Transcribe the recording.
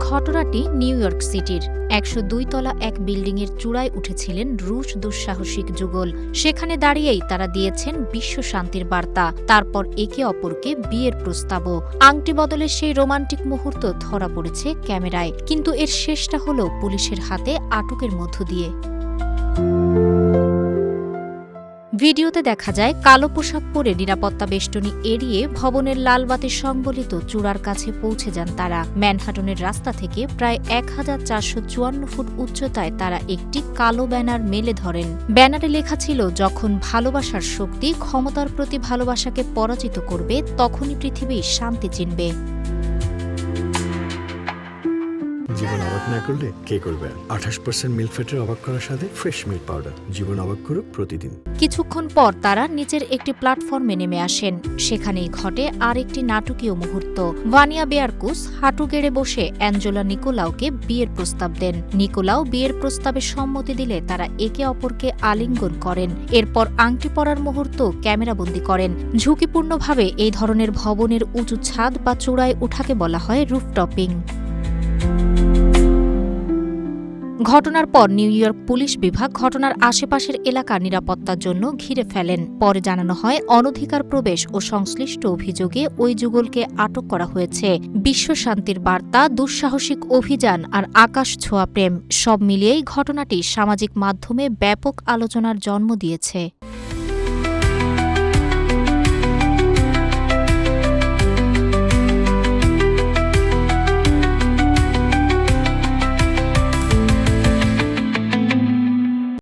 ঘটনাটি new York সিটির ১০২ তলা এক বিল্ডিংয়ের চূড়ায় উঠেছিলেন রুশ দুঃসাহসিক যুগল। সেখানে দাঁড়িয়েই তারা দিয়েছেন বিশ্ব শান্তির বার্তা, তারপর একে অপরকে বিয়ের প্রস্তাবও। আংটি বদলে সেই রোমান্টিক মুহূর্ত ধরা পড়েছে ক্যামেরায়, কিন্তু এর শেষটা হল পুলিশের হাতে আটকের মধ্য দিয়ে। ভিডিওতে দেখা যায় কালো পোশাক পরে নিরাপত্তা বেষ্টনী এড়িয়ে ভবনের লালবাতি সংবলিত চূড়ার কাছে পৌঁছে যান তারা। ম্যানহাটনের রাস্তা থেকে প্রায় ১,৪৫৪ ফুট উচ্চতায় তারা একটি কালো ব্যানার মেলে ধরেন। ব্যানারে লেখা ছিল, যখন ভালোবাসার শক্তি ক্ষমতার প্রতি ভালোবাসাকে পরাজিত করবে, তখনই পৃথিবী শান্তি চিনবে। জীবন অবাক না করলে কে করবে? ২৮% মিল্ক ফ্যাটের অবাক করার সাথে ফ্রেশ মিল্ক পাউডার। জীবন অবাক করুক প্রতিদিন। কিছুক্ষণ পর তারা নিচের একটি প্ল্যাটফর্মে নেমে আসেন। সেখানেই ঘটে আর একটি নাটকীয় মুহূর্ত। ভানিয়া বেয়ারকুস হাঁটু গেড়ে বসে অ্যাঞ্জেলা নিকোলাওকে বিয়ের প্রস্তাব দেন। নিকোলাও বিয়ের প্রস্তাবে সম্মতি দিলে তারা একে অপরকে আলিঙ্গন করেন। এরপর আংটি পরার মুহূর্ত ক্যামেরাবন্দি করেন। ঝুঁকিপূর্ণভাবে এই ধরনের ভবনের উঁচু ছাদ বা চূড়ায় ওঠাকে বলা হয় রুফটপিং। ঘটনার পর নিউ ইয়র্ক পুলিশ বিভাগ ঘটনার আশেপাশের এলাকা নিরাপত্তার জন্য ঘিরে ফেলেন। পরে জানানো হয়, অনধিকার প্রবেশ ও সংশ্লিষ্ট অভিযোগে ওই যুগলকে আটক করা হয়েছে। বিশ্ব শান্তির বার্তা, দুঃসাহসিক অভিযান আর আকাশ ছোঁয়া প্রেম, সব মিলিয়েই ঘটনাটি সামাজিক মাধ্যমে ব্যাপক আলোচনার জন্ম দিয়েছে।